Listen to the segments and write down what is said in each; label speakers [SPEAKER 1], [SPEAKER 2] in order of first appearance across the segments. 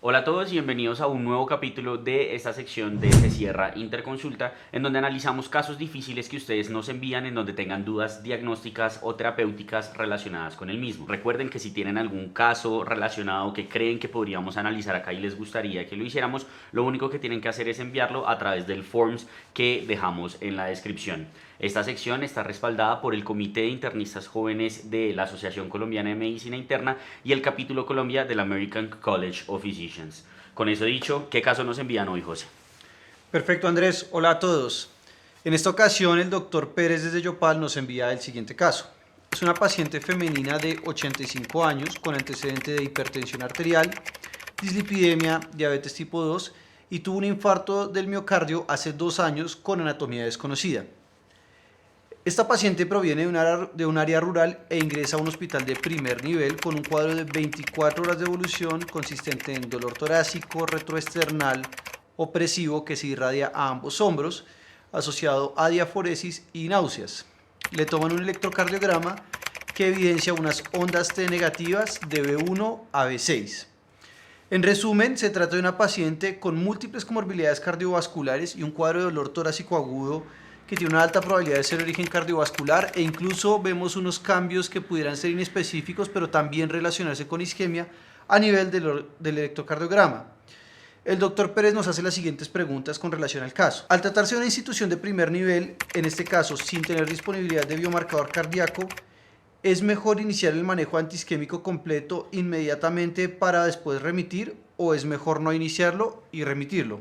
[SPEAKER 1] Hola a todos y bienvenidos a un nuevo capítulo de esta sección de Se Cierra Interconsulta, en donde analizamos casos difíciles que ustedes nos envían en donde tengan dudas diagnósticas o terapéuticas relacionadas con el mismo. Recuerden que si tienen algún caso relacionado que creen que podríamos analizar acá y les gustaría que lo hiciéramos, lo único que tienen que hacer es enviarlo a través del forms que dejamos en la descripción. Esta sección está respaldada por el Comité de Internistas Jóvenes de la Asociación Colombiana de Medicina Interna y el Capítulo Colombia del American College of Physicians. Con eso dicho, ¿qué caso nos envían hoy, José?
[SPEAKER 2] Perfecto, Andrés. Hola a todos. En esta ocasión, el doctor Pérez desde Yopal nos envía el siguiente caso. Es una paciente femenina de 85 años con antecedente de hipertensión arterial, dislipidemia, diabetes tipo 2 y tuvo un infarto del miocardio hace 2 años con anatomía desconocida. Esta paciente proviene de un área rural e ingresa a un hospital de primer nivel con un cuadro de 24 horas de evolución consistente en dolor torácico, retroesternal, opresivo que se irradia a ambos hombros, asociado a diaforesis y náuseas. Le toman un electrocardiograma que evidencia unas ondas T negativas de B1 a B6. En resumen, se trata de una paciente con múltiples comorbilidades cardiovasculares y un cuadro de dolor torácico agudo que tiene una alta probabilidad de ser de origen cardiovascular e incluso vemos unos cambios que pudieran ser inespecíficos pero también relacionarse con isquemia a nivel del electrocardiograma. El doctor Pérez nos hace las siguientes preguntas con relación al caso. Al tratarse de una institución de primer nivel, en este caso sin tener disponibilidad de biomarcador cardíaco, ¿es mejor iniciar el manejo antiisquémico completo inmediatamente para después remitir o es mejor no iniciarlo y remitirlo?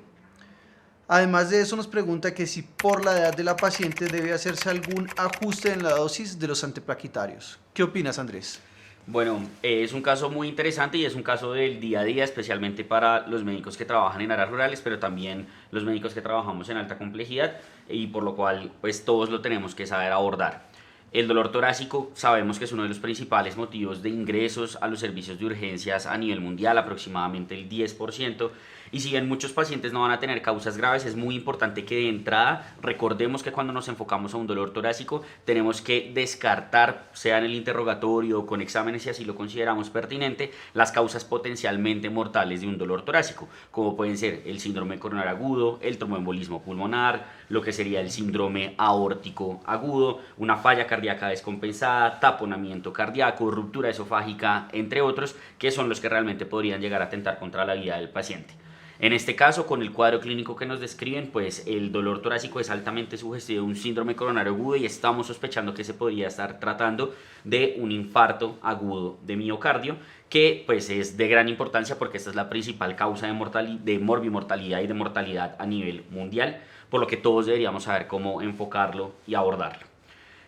[SPEAKER 2] Además de eso nos pregunta que si por la edad de la paciente debe hacerse algún ajuste en la dosis de los antiplaquitarios. ¿Qué opinas, Andrés?
[SPEAKER 1] Bueno, es un caso muy interesante y es un caso del día a día, especialmente para los médicos que trabajan en áreas rurales, pero también los médicos que trabajamos en alta complejidad y por lo cual pues todos lo tenemos que saber abordar. El dolor torácico sabemos que es uno de los principales motivos de ingresos a los servicios de urgencias a nivel mundial, aproximadamente el 10%. Y si bien muchos pacientes no van a tener causas graves, es muy importante que de entrada recordemos que cuando nos enfocamos a un dolor torácico tenemos que descartar, sea en el interrogatorio o con exámenes si así lo consideramos pertinente, las causas potencialmente mortales de un dolor torácico, como pueden ser el síndrome coronario agudo, el tromboembolismo pulmonar, lo que sería el síndrome aórtico agudo, una falla cardíaca descompensada, taponamiento cardíaco, ruptura esofágica, entre otros, que son los que realmente podrían llegar a atentar contra la vida del paciente. En este caso, con el cuadro clínico que nos describen, pues el dolor torácico es altamente sugestivo de un síndrome coronario agudo y estamos sospechando que se podría estar tratando de un infarto agudo de miocardio, que pues es de gran importancia porque esta es la principal causa de morbimortalidad y de mortalidad a nivel mundial, por lo que todos deberíamos saber cómo enfocarlo y abordarlo.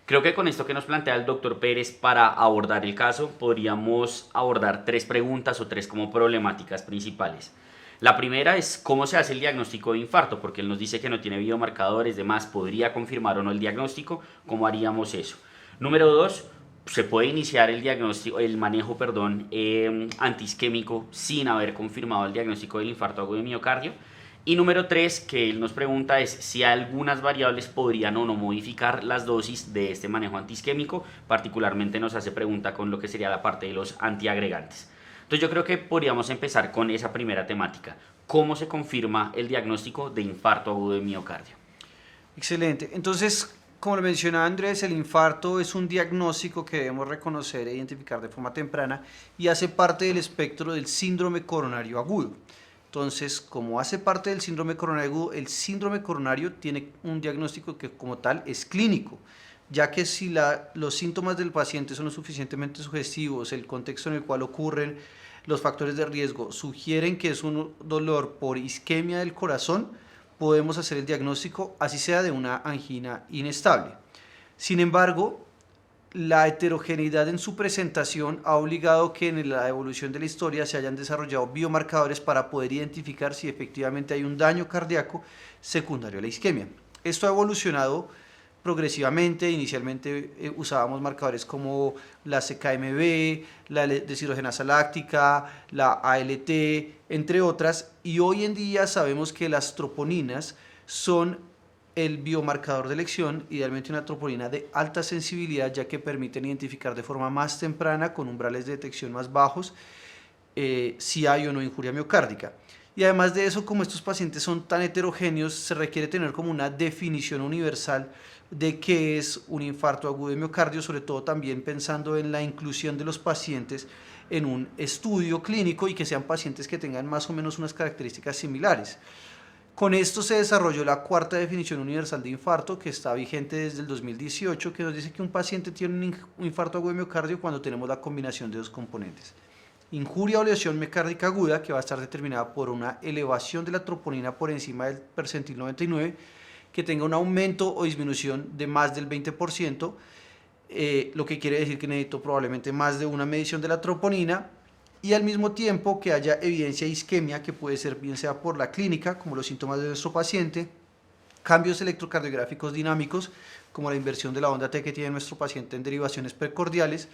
[SPEAKER 1] Creo que con esto que nos plantea el doctor Pérez para abordar el caso, podríamos abordar tres preguntas o tres como problemáticas principales. La primera es cómo se hace el diagnóstico de infarto, porque él nos dice que no tiene biomarcadores, demás, podría confirmar o no el diagnóstico, ¿cómo haríamos eso? Número dos, se puede iniciar el diagnóstico, el manejo, perdón, antiisquémico sin haber confirmado el diagnóstico del infarto agudo de miocardio. Y número tres, que él nos pregunta es si algunas variables podrían o no modificar las dosis de este manejo antiisquémico, particularmente nos hace pregunta con lo que sería la parte de los antiagregantes. Entonces yo creo que podríamos empezar con esa primera temática. ¿Cómo se confirma el diagnóstico de infarto agudo de miocardio?
[SPEAKER 2] Excelente. Entonces, como lo mencionaba Andrés, el infarto es un diagnóstico que debemos reconocer e identificar de forma temprana y hace parte del espectro del síndrome coronario agudo. Entonces, como hace parte del síndrome coronario agudo, el síndrome coronario tiene un diagnóstico que como tal es clínico, ya que si los síntomas del paciente son lo suficientemente sugestivos, el contexto en el cual ocurren, los factores de riesgo sugieren que es un dolor por isquemia del corazón, podemos hacer el diagnóstico, así sea de una angina inestable. Sin embargo, la heterogeneidad en su presentación ha obligado que en la evolución de la historia se hayan desarrollado biomarcadores para poder identificar si efectivamente hay un daño cardíaco secundario a la isquemia. Esto ha evolucionado progresivamente. Inicialmente usábamos marcadores como la CKMB, la deshidrogenasa láctica, la ALT, entre otras, y hoy en día sabemos que las troponinas son el biomarcador de elección, idealmente una troponina de alta sensibilidad, ya que permiten identificar de forma más temprana, con umbrales de detección más bajos, si hay o no injuria miocárdica. Y además de eso, como estos pacientes son tan heterogéneos, se requiere tener como una definición universal de qué es un infarto agudo de miocardio, sobre todo también pensando en la inclusión de los pacientes en un estudio clínico y que sean pacientes que tengan más o menos unas características similares. Con esto se desarrolló la cuarta definición universal de infarto, que está vigente desde el 2018, que nos dice que un paciente tiene un infarto agudo de miocardio cuando tenemos la combinación de dos componentes: injuria o lesión miocárdica aguda, que va a estar determinada por una elevación de la troponina por encima del percentil 99, que tenga un aumento o disminución de más del 20%, lo que quiere decir que necesito probablemente más de una medición de la troponina, y al mismo tiempo que haya evidencia de isquemia, que puede ser bien sea por la clínica, como los síntomas de nuestro paciente, cambios electrocardiográficos dinámicos, como la inversión de la onda T que tiene nuestro paciente en derivaciones precordiales,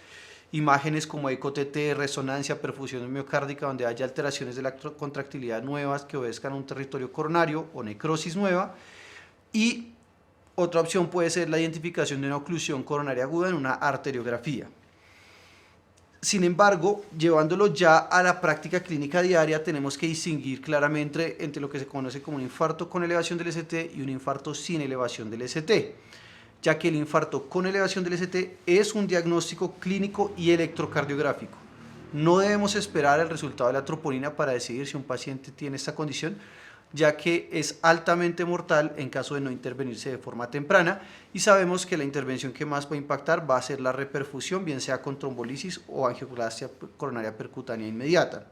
[SPEAKER 2] imágenes como eco-TT, resonancia, perfusión miocárdica, donde haya alteraciones de la contractilidad nuevas que obedezcan a un territorio coronario o necrosis nueva. Y otra opción puede ser la identificación de una oclusión coronaria aguda en una arteriografía. Sin embargo, llevándolo ya a la práctica clínica diaria, tenemos que distinguir claramente entre lo que se conoce como un infarto con elevación del ST y un infarto sin elevación del ST, ya que el infarto con elevación del ST es un diagnóstico clínico y electrocardiográfico. No debemos esperar el resultado de la troponina para decidir si un paciente tiene esta condición, ya que es altamente mortal en caso de no intervenirse de forma temprana, y sabemos que la intervención que más va a impactar va a ser la reperfusión, bien sea con trombolisis o angioplastia coronaria percutánea inmediata.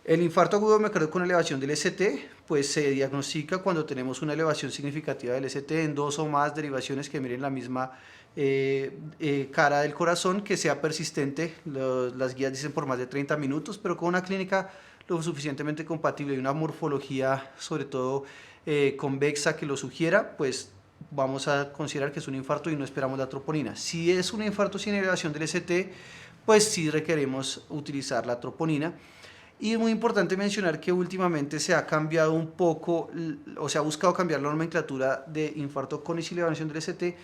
[SPEAKER 2] El infarto agudo de miocardio con elevación del ST pues se diagnostica cuando tenemos una elevación significativa del ST en dos o más derivaciones que miren la misma cara del corazón, que sea persistente. Las guías dicen por más de 30 minutos, pero con una clínica lo suficientemente compatible y una morfología sobre todo convexa que lo sugiera, pues vamos a considerar que es un infarto y no esperamos la troponina. Si es un infarto sin elevación del ST, pues sí requeremos utilizar la troponina. Y es muy importante mencionar que últimamente se ha cambiado un poco, o se ha buscado cambiar la nomenclatura de infarto con y sin elevación del ST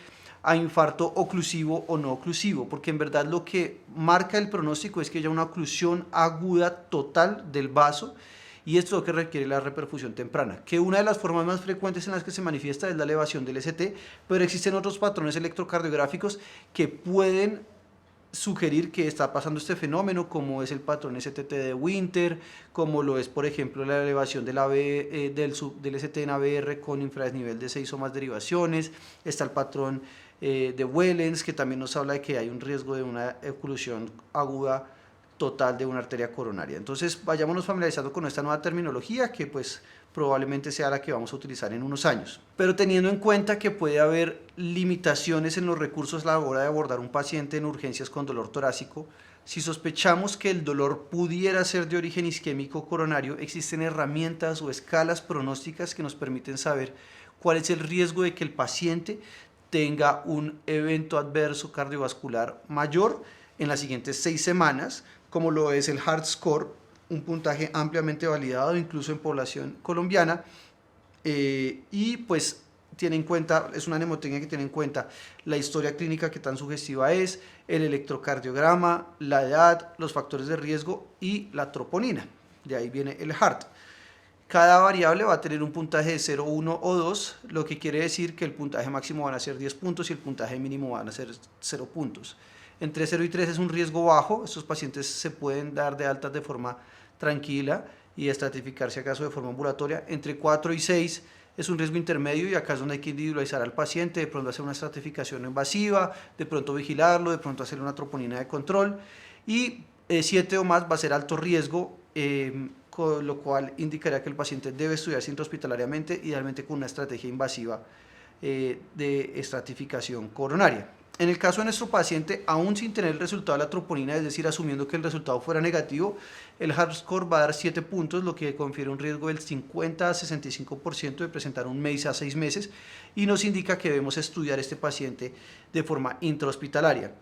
[SPEAKER 2] a infarto oclusivo o no oclusivo, porque en verdad lo que marca el pronóstico es que haya una oclusión aguda total del vaso, y esto es lo que requiere la reperfusión temprana, que una de las formas más frecuentes en las que se manifiesta es la elevación del ST, pero existen otros patrones electrocardiográficos que pueden sugerir que está pasando este fenómeno, como es el patrón STT de Winter, como lo es por ejemplo la elevación del del ST en ABR con infradesnivel de 6 o más derivaciones. Está el patrón de Wellens, que también nos habla de que hay un riesgo de una oclusión aguda total de una arteria coronaria. Entonces vayámonos familiarizando con esta nueva terminología, que pues probablemente sea la que vamos a utilizar en unos años. Pero teniendo en cuenta que puede haber limitaciones en los recursos a la hora de abordar un paciente en urgencias con dolor torácico, si sospechamos que el dolor pudiera ser de origen isquémico coronario, existen herramientas o escalas pronósticas que nos permiten saber cuál es el riesgo de que el paciente tenga un evento adverso cardiovascular mayor en las siguientes 6 semanas, como lo es el Hart Score, un puntaje ampliamente validado incluso en población colombiana, y pues tiene en cuenta, es una mnemotecnia que tiene en cuenta la historia clínica que tan sugestiva es, el electrocardiograma, la edad, los factores de riesgo y la troponina. De ahí viene el Hart. Cada variable va a tener un puntaje de 0, 1 o 2, lo que quiere decir que el puntaje máximo van a ser 10 puntos y el puntaje mínimo van a ser 0 puntos. Entre 0 y 3 es un riesgo bajo, estos pacientes se pueden dar de altas de forma tranquila y estratificarse acaso de forma ambulatoria. Entre 4 y 6 es un riesgo intermedio, y acá es donde hay que individualizar al paciente, de pronto hacer una estratificación invasiva, de pronto vigilarlo, de pronto hacer una troponina de control. Y 7 o más va a ser alto riesgo, con lo cual indicaría que el paciente debe estudiarse intrahospitalariamente, idealmente con una estrategia invasiva de estratificación coronaria. En el caso de nuestro paciente, aún sin tener el resultado de la troponina, es decir, asumiendo que el resultado fuera negativo, el Hart Score va a dar 7 puntos, lo que confiere un riesgo del 50 a 65% de presentar un MEIS a 6 meses, y nos indica que debemos estudiar este paciente de forma intrahospitalaria.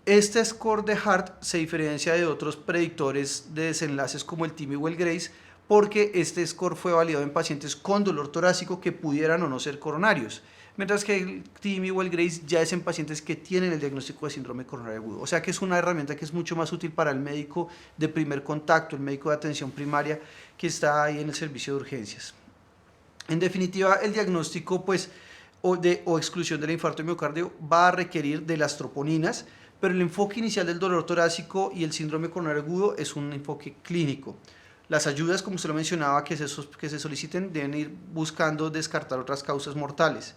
[SPEAKER 2] Este score de Hart se diferencia de otros predictores de desenlaces como el TIMI o el GRACE, porque este score fue validado en pacientes con dolor torácico que pudieran o no ser coronarios, mientras que el TIMI o el GRACE ya es en pacientes que tienen el diagnóstico de síndrome coronario agudo. O sea que es una herramienta que es mucho más útil para el médico de primer contacto, el médico de atención primaria que está ahí en el servicio de urgencias. En definitiva, el diagnóstico pues, o exclusión del infarto de miocardio va a requerir de las troponinas, pero el enfoque inicial del dolor torácico y el síndrome coronario agudo es un enfoque clínico. Las ayudas, como usted lo mencionaba, que se soliciten deben ir buscando descartar otras causas mortales.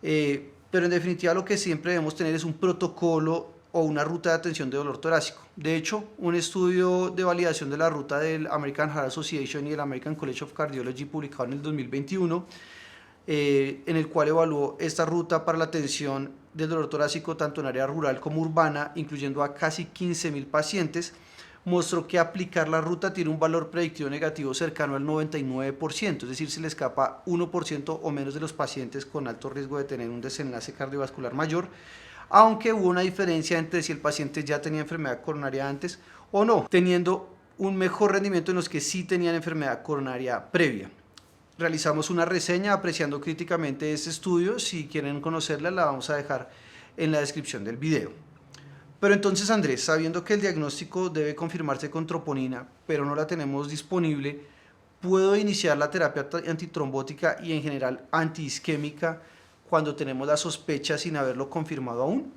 [SPEAKER 2] Pero en definitiva lo que siempre debemos tener es un protocolo o una ruta de atención de dolor torácico. De hecho, un estudio de validación de la ruta del American Heart Association y el American College of Cardiology publicado en el 2021, en el cual evaluó esta ruta para la atención del dolor torácico tanto en área rural como urbana, incluyendo a casi 15.000 pacientes, mostró que aplicar la ruta tiene un valor predictivo negativo cercano al 99%, es decir, se le escapa 1% o menos de los pacientes con alto riesgo de tener un desenlace cardiovascular mayor, aunque hubo una diferencia entre si el paciente ya tenía enfermedad coronaria antes o no, teniendo un mejor rendimiento en los que sí tenían enfermedad coronaria previa. Realizamos una reseña apreciando críticamente este estudio. Si quieren conocerla, la vamos a dejar en la descripción del video. Pero entonces, Andrés, sabiendo que el diagnóstico debe confirmarse con troponina, pero no la tenemos disponible, ¿puedo iniciar la terapia antitrombótica y en general antiisquémica cuando tenemos la sospecha sin haberlo confirmado aún?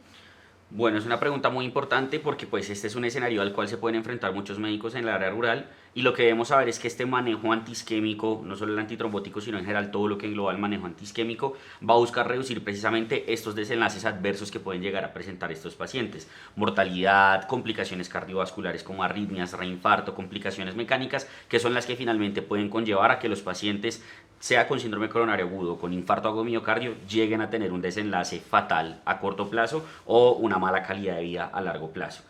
[SPEAKER 1] Bueno, es una pregunta muy importante porque pues este es un escenario al cual se pueden enfrentar muchos médicos en el área rural y lo que debemos saber es que este manejo antiisquémico, no solo el antitrombótico, sino en general todo lo que engloba el manejo antiisquémico, va a buscar reducir precisamente estos desenlaces adversos que pueden llegar a presentar estos pacientes. Mortalidad, complicaciones cardiovasculares como arritmias, reinfarto, complicaciones mecánicas, que son las que finalmente pueden conllevar a que los pacientes, sea con síndrome coronario agudo o con infarto agudo miocardio, lleguen a tener un desenlace fatal a corto plazo o una mala calidad de vida a largo plazo.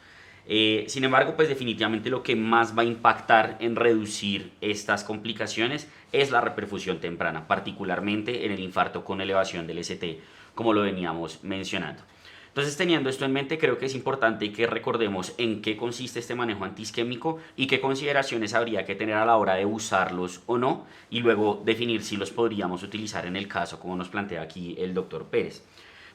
[SPEAKER 1] Sin embargo, pues definitivamente lo que más va a impactar en reducir estas complicaciones es la reperfusión temprana, particularmente en el infarto con elevación del ST, como lo veníamos mencionando. Entonces, teniendo esto en mente, creo que es importante que recordemos en qué consiste este manejo antiisquémico y qué consideraciones habría que tener a la hora de usarlos o no, y luego definir si los podríamos utilizar en el caso, como nos plantea aquí el doctor Pérez.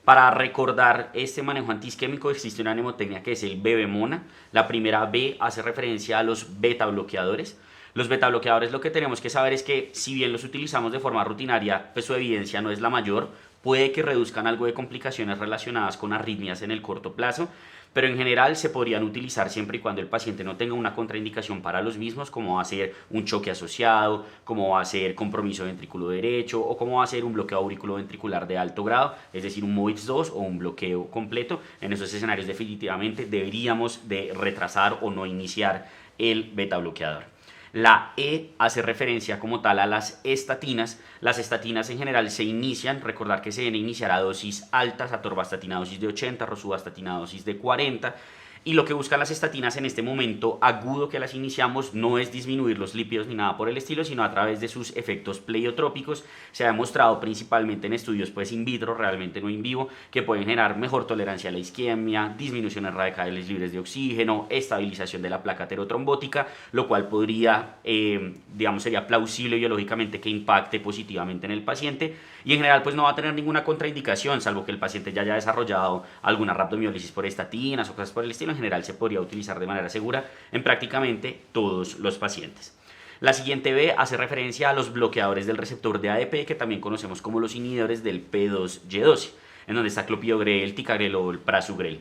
[SPEAKER 1] Para recordar este manejo antiisquémico existe una mnemotecnia que es el BB-MONA. La primera B hace referencia a los beta bloqueadores. Los beta bloqueadores, lo que tenemos que saber es que si bien los utilizamos de forma rutinaria, pues su evidencia no es la mayor, puede que reduzcan algo de complicaciones relacionadas con arritmias en el corto plazo, pero en general se podrían utilizar siempre y cuando el paciente no tenga una contraindicación para los mismos, como va a ser un choque asociado, como va a ser compromiso ventrículo derecho o como va a ser un bloqueo auriculoventricular de alto grado, es decir, un MOVITS 2 o un bloqueo completo. En esos escenarios definitivamente deberíamos de retrasar o no iniciar el beta bloqueador. La E hace referencia como tal a las estatinas. Las estatinas en general se inician, recordar que se deben iniciar a dosis altas, atorvastatina a dosis de 80, rosuvastatina a dosis de 40. Y lo que buscan las estatinas en este momento agudo que las iniciamos no es disminuir los lípidos ni nada por el estilo, sino a través de sus efectos pleiotrópicos. Se ha demostrado principalmente en estudios pues in vitro, realmente no in vivo, que pueden generar mejor tolerancia a la isquemia, disminuciones radicales libres de oxígeno, estabilización de la placa aterotrombótica, lo cual podría, sería plausible biológicamente que impacte positivamente en el paciente. Y en general pues no va a tener ninguna contraindicación, salvo que el paciente ya haya desarrollado alguna rhabdomiólisis por estatinas o cosas por el estilo. En general se podría utilizar de manera segura en prácticamente todos los pacientes. La siguiente B hace referencia a los bloqueadores del receptor de ADP, que también conocemos como los inhibidores del P2Y12, en donde está clopidogrel, ticagrelol, prasugrel.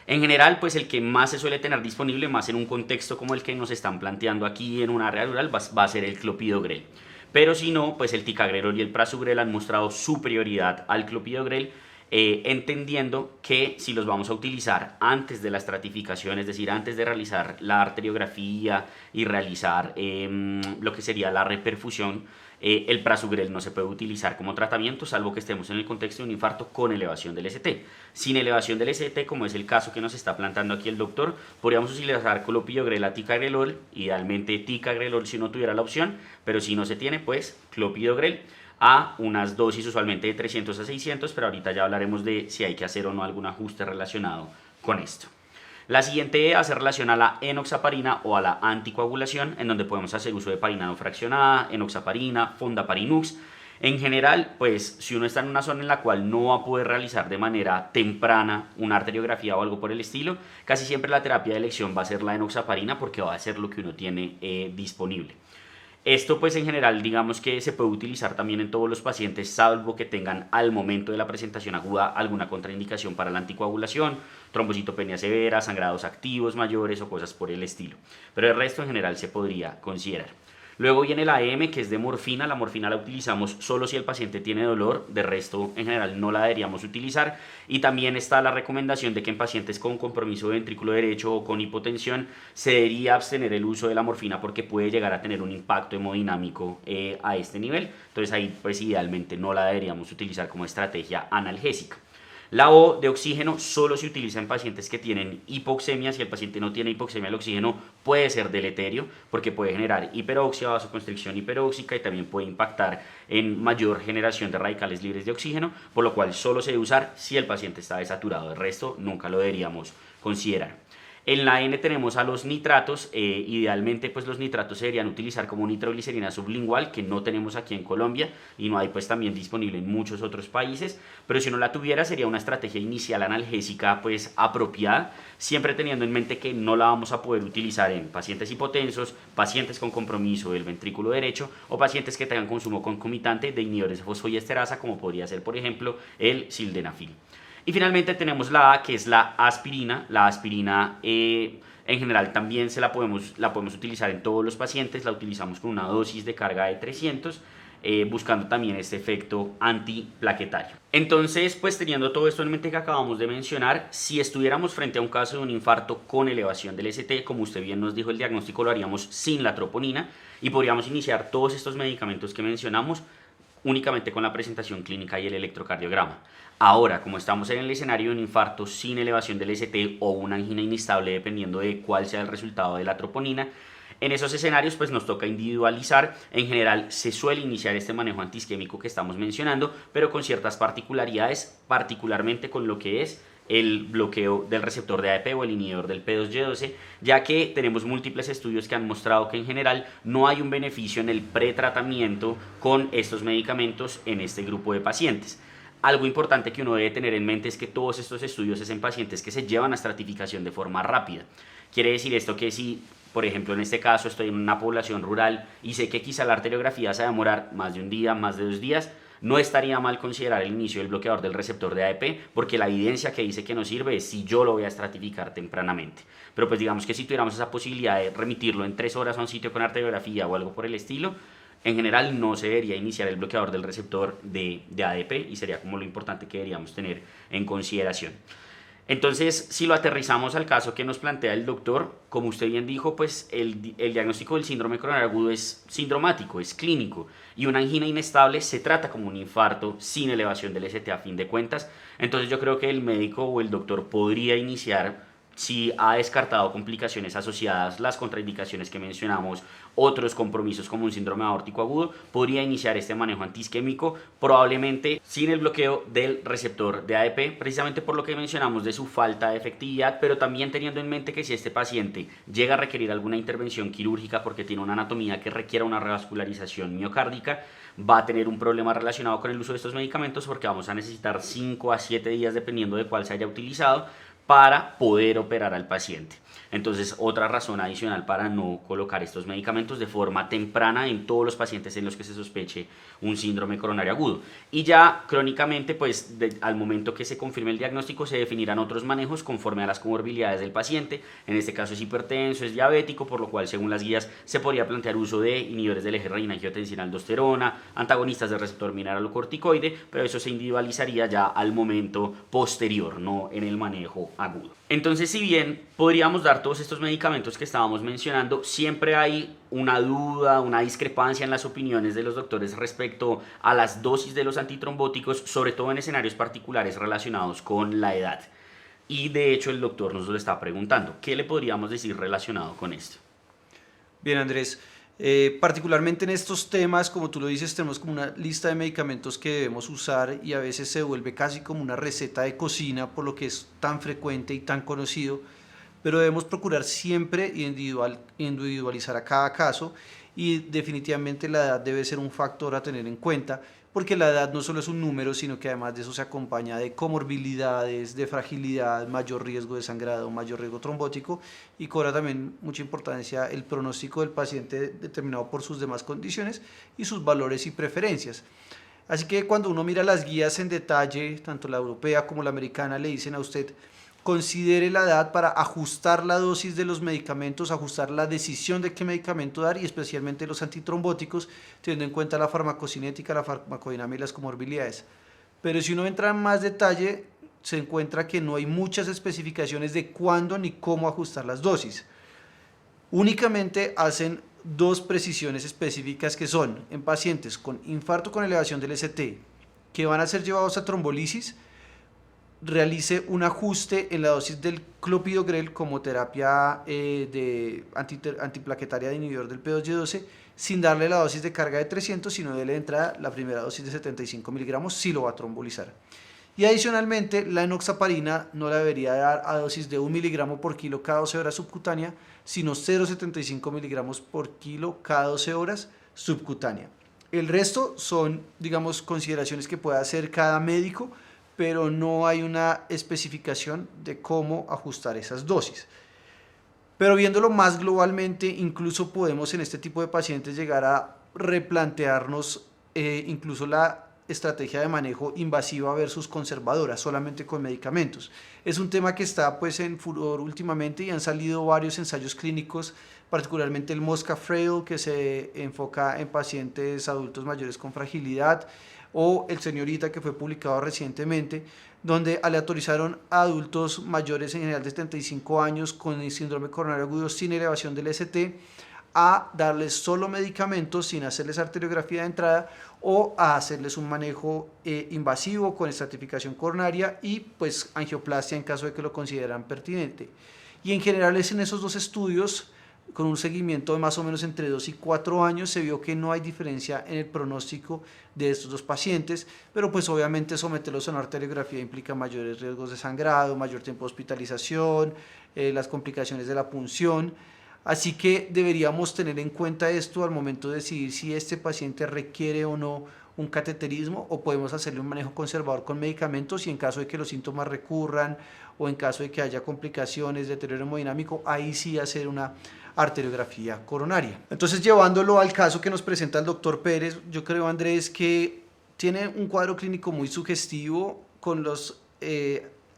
[SPEAKER 1] En general, pues el que más se suele tener disponible, más en un contexto como el que nos están planteando aquí en un área rural, va a ser el clopidogrel. Pero si no, pues el ticagrelol y el prasugrel han mostrado superioridad al clopidogrel, entendiendo que si los vamos a utilizar antes de la estratificación, es decir, antes de realizar la arteriografía y realizar lo que sería la reperfusión, el prasugrel no se puede utilizar como tratamiento, salvo que estemos en el contexto de un infarto con elevación del ST. Sin elevación del ST, como es el caso que nos está planteando aquí el doctor, podríamos utilizar clopidogrel a ticagrelol, idealmente ticagrelol si uno tuviera la opción, pero si no se tiene, pues clopidogrel a unas dosis usualmente de 300 a 600, pero ahorita ya hablaremos de si hay que hacer o no algún ajuste relacionado con esto. La siguiente E hace relación a la enoxaparina o a la anticoagulación, en donde podemos hacer uso de parina no fraccionada, enoxaparina, fondaparinux. En general, pues si uno está en una zona en la cual no va a poder realizar de manera temprana una arteriografía o algo por el estilo, casi siempre la terapia de elección va a ser la enoxaparina porque va a ser lo que uno tiene disponible. Esto pues en general digamos que se puede utilizar también en todos los pacientes salvo que tengan al momento de la presentación aguda alguna contraindicación para la anticoagulación, trombocitopenia severa, sangrados activos mayores o cosas por el estilo. Pero el resto en general se podría considerar. Luego viene la EM, que es de morfina. La morfina la utilizamos solo si el paciente tiene dolor, de resto en general no la deberíamos utilizar. Y también está la recomendación de que en pacientes con compromiso de ventrículo derecho o con hipotensión se debería abstener el uso de la morfina porque puede llegar a tener un impacto hemodinámico a este nivel. Entonces ahí pues idealmente no la deberíamos utilizar como estrategia analgésica. La O de oxígeno solo se utiliza en pacientes que tienen hipoxemia. Si el paciente no tiene hipoxemia, el oxígeno puede ser deleterio porque puede generar hiperoxia, vasoconstricción hiperóxica y también puede impactar en mayor generación de radicales libres de oxígeno, por lo cual solo se debe usar si el paciente está desaturado. De resto, nunca lo deberíamos considerar. En la N tenemos a los nitratos. Idealmente pues los nitratos se deberían utilizar como nitroglicerina sublingual, que no tenemos aquí en Colombia y no hay pues también disponible en muchos otros países, pero si uno la tuviera sería una estrategia inicial analgésica pues apropiada, siempre teniendo en mente que no la vamos a poder utilizar en pacientes hipotensos, pacientes con compromiso del ventrículo derecho o pacientes que tengan consumo concomitante de inhibidores de fosfodiesterasa, como podría ser por ejemplo el sildenafil. Y finalmente tenemos la A, que es la aspirina. La aspirina en general también la podemos utilizar en todos los pacientes. La utilizamos con una dosis de carga de 300, buscando también este efecto antiplaquetario. Entonces, pues teniendo todo esto en mente que acabamos de mencionar, si estuviéramos frente a un caso de un infarto con elevación del ST, como usted bien nos dijo, el diagnóstico lo haríamos sin la troponina y podríamos iniciar todos estos medicamentos que mencionamos únicamente con la presentación clínica y el electrocardiograma. Ahora, como estamos en el escenario de un infarto sin elevación del ST o una angina inestable, dependiendo de cuál sea el resultado de la troponina, en esos escenarios pues nos toca individualizar. En general se suele iniciar este manejo antiisquémico que estamos mencionando, pero con ciertas particularidades, particularmente con lo que es el bloqueo del receptor de ADP o el inhibidor del P2Y12, ya que tenemos múltiples estudios que han mostrado que en general no hay un beneficio en el pretratamiento con estos medicamentos en este grupo de pacientes. Algo importante que uno debe tener en mente es que todos estos estudios es en pacientes que se llevan a estratificación de forma rápida. Quiere decir esto que si, por ejemplo, en este caso estoy en una población rural y sé que quizá la arteriografía se va a demorar más de un día, más de 2 días, no estaría mal considerar el inicio del bloqueador del receptor de ADP, porque la evidencia que dice que nos sirve es si yo lo voy a estratificar tempranamente. Pero pues digamos que si tuviéramos esa posibilidad de remitirlo en 3 horas a un sitio con arteriografía o algo por el estilo, en general no se debería iniciar el bloqueador del receptor de ADP y sería como lo importante que deberíamos tener en consideración. Entonces, si lo aterrizamos al caso que nos plantea el doctor, como usted bien dijo, pues el diagnóstico del síndrome coronario agudo es sindromático, es clínico, y una angina inestable se trata como un infarto sin elevación del ST a fin de cuentas. Entonces yo creo que el médico o el doctor podría iniciar, si ha descartado complicaciones asociadas, las contraindicaciones que mencionamos, otros compromisos como un síndrome aórtico agudo, podría iniciar este manejo antiisquémico, probablemente sin el bloqueo del receptor de ADP, precisamente por lo que mencionamos de su falta de efectividad, pero también teniendo en mente que si este paciente llega a requerir alguna intervención quirúrgica porque tiene una anatomía que requiera una revascularización miocárdica, va a tener un problema relacionado con el uso de estos medicamentos porque vamos a necesitar 5 a 7 días, dependiendo de cuál se haya utilizado, para poder operar al paciente. Entonces, otra razón adicional para no colocar estos medicamentos de forma temprana en todos los pacientes en los que se sospeche un síndrome coronario agudo. Y ya crónicamente, pues al momento que se confirme el diagnóstico, se definirán otros manejos conforme a las comorbilidades del paciente. En este caso es hipertenso, es diabético, por lo cual según las guías se podría plantear uso de inhibidores del eje renina-angiotensina-aldosterona, antagonistas del receptor mineralocorticoide, pero eso se individualizaría ya al momento posterior, no en el manejo agudo. Entonces, si bien podríamos dar todos estos medicamentos que estábamos mencionando, siempre hay una duda, una discrepancia en las opiniones de los doctores respecto a las dosis de los antitrombóticos, sobre todo en escenarios particulares relacionados con la edad. Y de hecho el doctor nos lo está preguntando. ¿Qué le podríamos decir relacionado con esto?
[SPEAKER 2] Bien, Andrés. Particularmente en estos temas, como tú lo dices, tenemos como una lista de medicamentos que debemos usar y a veces se vuelve casi como una receta de cocina por lo que es tan frecuente y tan conocido, pero debemos procurar siempre individualizar a cada caso y definitivamente la edad debe ser un factor a tener en cuenta porque la edad no solo es un número, sino que además de eso se acompaña de comorbilidades, de fragilidad, mayor riesgo de sangrado, mayor riesgo trombótico, y cobra también mucha importancia el pronóstico del paciente determinado por sus demás condiciones y sus valores y preferencias. Así que cuando uno mira las guías en detalle, tanto la europea como la americana, le dicen a usted: considere la edad para ajustar la dosis de los medicamentos, ajustar la decisión de qué medicamento dar, y especialmente los antitrombóticos, teniendo en cuenta la farmacocinética, la farmacodinámica y las comorbilidades. Pero si uno entra en más detalle, se encuentra que no hay muchas especificaciones de cuándo ni cómo ajustar las dosis. Únicamente hacen dos precisiones específicas, que son en pacientes con infarto con elevación del ST que van a ser llevados a trombolisis, realice un ajuste en la dosis del clopidogrel como terapia antiplaquetaria de inhibidor del P2Y12, sin darle la dosis de carga de 300, sino darle de entrada la primera dosis de 75 miligramos si lo va a trombolizar. Y adicionalmente, la enoxaparina no la debería dar a dosis de 1 miligramo por kilo cada 12 horas subcutánea, sino 0,75 miligramos por kilo cada 12 horas subcutánea. El resto son, digamos, consideraciones que puede hacer cada médico, pero no hay una especificación de cómo ajustar esas dosis. Pero viéndolo más globalmente, incluso podemos en este tipo de pacientes llegar a replantearnos incluso la estrategia de manejo invasiva versus conservadora, solamente con medicamentos. Es un tema que está pues en furor últimamente y han salido varios ensayos clínicos, particularmente el Mosca Frail, que se enfoca en pacientes adultos mayores con fragilidad, o el Señorita, que fue publicado recientemente, donde aleatorizaron a adultos mayores en general de 75 años con el síndrome coronario agudo sin elevación del ST, a darles solo medicamentos sin hacerles arteriografía de entrada, o a hacerles un manejo invasivo con estratificación coronaria y pues angioplastia en caso de que lo consideran pertinente. Y en general es en esos dos estudios, con un seguimiento de más o menos entre 2 y 4 años, se vio que no hay diferencia en el pronóstico de estos dos pacientes, pero pues obviamente someterlos a una arteriografía implica mayores riesgos de sangrado, mayor tiempo de hospitalización, las complicaciones de la punción. Así que deberíamos tener en cuenta esto al momento de decidir si este paciente requiere o no un cateterismo, o podemos hacerle un manejo conservador con medicamentos, y en caso de que los síntomas recurran o en caso de que haya complicaciones, deterioro hemodinámico, ahí sí hacer una arteriografía coronaria. Entonces, llevándolo al caso que nos presenta el doctor Pérez, yo creo, Andrés, que tiene un cuadro clínico muy sugestivo. Con las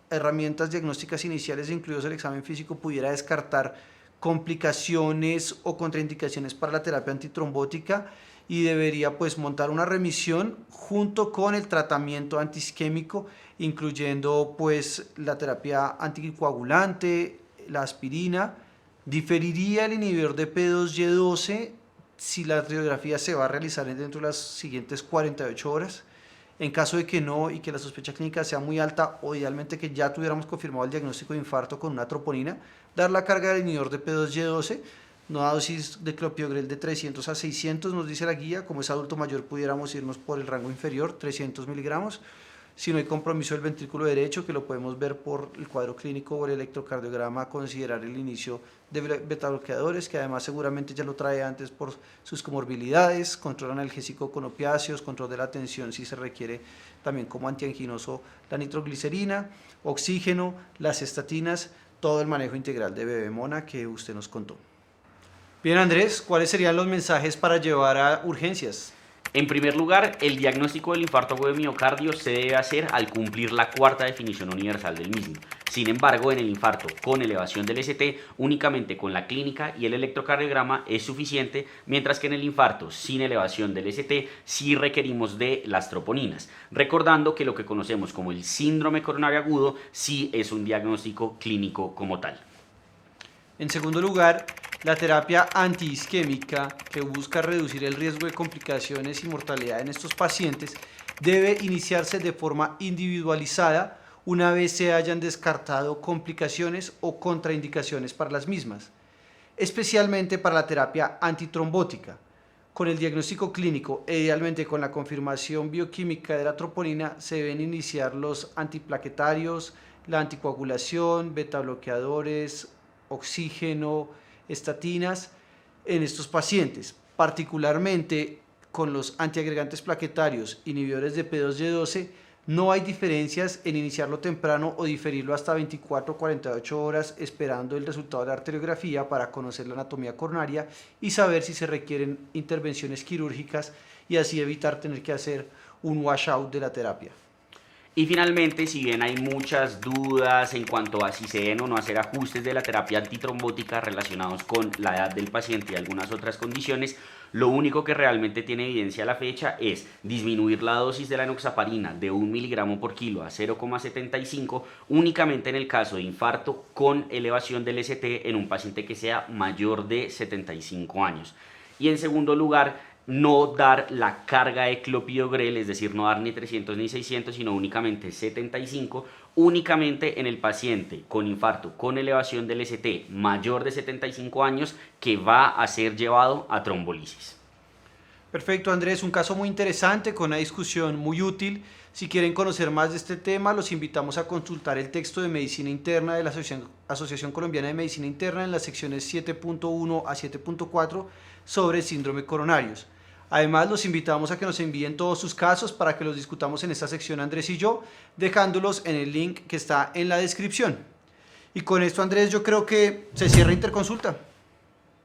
[SPEAKER 2] herramientas diagnósticas iniciales, incluidos el examen físico, pudiera descartar complicaciones o contraindicaciones para la terapia antitrombótica, y debería pues montar una remisión junto con el tratamiento antiisquémico, incluyendo pues la terapia anticoagulante, la aspirina. Diferiría el inhibidor de P2Y12 si la radiografía se va a realizar dentro de las siguientes 48 horas. En caso de que no y que la sospecha clínica sea muy alta, o idealmente que ya tuviéramos confirmado el diagnóstico de infarto con una troponina, dar la carga del inhibidor de P2Y12, no a dosis de clopidogrel de 300 a 600, nos dice la guía. Como es adulto mayor, pudiéramos irnos por el rango inferior, 300 miligramos. Si no hay compromiso del ventrículo derecho, que lo podemos ver por el cuadro clínico o el electrocardiograma, considerar el inicio de betabloqueadores, que además seguramente ya lo trae antes por sus comorbilidades, control analgésico con opiáceos, control de la tensión si se requiere también como antianginoso la nitroglicerina, oxígeno, las estatinas, todo el manejo integral de bebemona que usted nos contó. Bien, Andrés, ¿cuáles serían los mensajes para llevar a urgencias?
[SPEAKER 1] En primer lugar, el diagnóstico del infarto agudo de miocardio se debe hacer al cumplir la cuarta definición universal del mismo. Sin embargo, en el infarto con elevación del ST, únicamente con la clínica y el electrocardiograma es suficiente, mientras que en el infarto sin elevación del ST sí requerimos de las troponinas, recordando que lo que conocemos como el síndrome coronario agudo sí es un diagnóstico clínico como tal.
[SPEAKER 2] En segundo lugar, la terapia antiisquémica, que busca reducir el riesgo de complicaciones y mortalidad en estos pacientes, debe iniciarse de forma individualizada una vez se hayan descartado complicaciones o contraindicaciones para las mismas, especialmente para la terapia antitrombótica. Con el diagnóstico clínico e idealmente con la confirmación bioquímica de la troponina, se deben iniciar los antiplaquetarios, la anticoagulación, betabloqueadores, oxígeno, estatinas en estos pacientes, particularmente con los antiagregantes plaquetarios, inhibidores de P2Y12, no hay diferencias en iniciarlo temprano o diferirlo hasta 24 o 48 horas esperando el resultado de la arteriografía para conocer la anatomía coronaria y saber si se requieren intervenciones quirúrgicas y así evitar tener que hacer un washout de la terapia.
[SPEAKER 1] Y finalmente, si bien hay muchas dudas en cuanto a si se deben o no hacer ajustes de la terapia antitrombótica relacionados con la edad del paciente y algunas otras condiciones, lo único que realmente tiene evidencia a la fecha es disminuir la dosis de la enoxaparina de 1 miligramo por kilo a 0,75 únicamente en el caso de infarto con elevación del ST en un paciente que sea mayor de 75 años. Y en segundo lugar, no dar la carga de clopidogrel, es decir, no dar ni 300 ni 600, sino únicamente 75, únicamente en el paciente con infarto, con elevación del ST mayor de 75 años que va a ser llevado a trombolisis.
[SPEAKER 2] Perfecto, Andrés, un caso muy interesante con una discusión muy útil. Si quieren conocer más de este tema, los invitamos a consultar el texto de Medicina Interna de la Asociación Colombiana de Medicina Interna en las secciones 7.1 a 7.4 sobre síndrome coronarios. Además, los invitamos a que nos envíen todos sus casos para que los discutamos en esta sección Andrés y yo, dejándolos en el link que está en la descripción. Y con esto, Andrés, yo creo que se cierra Interconsulta.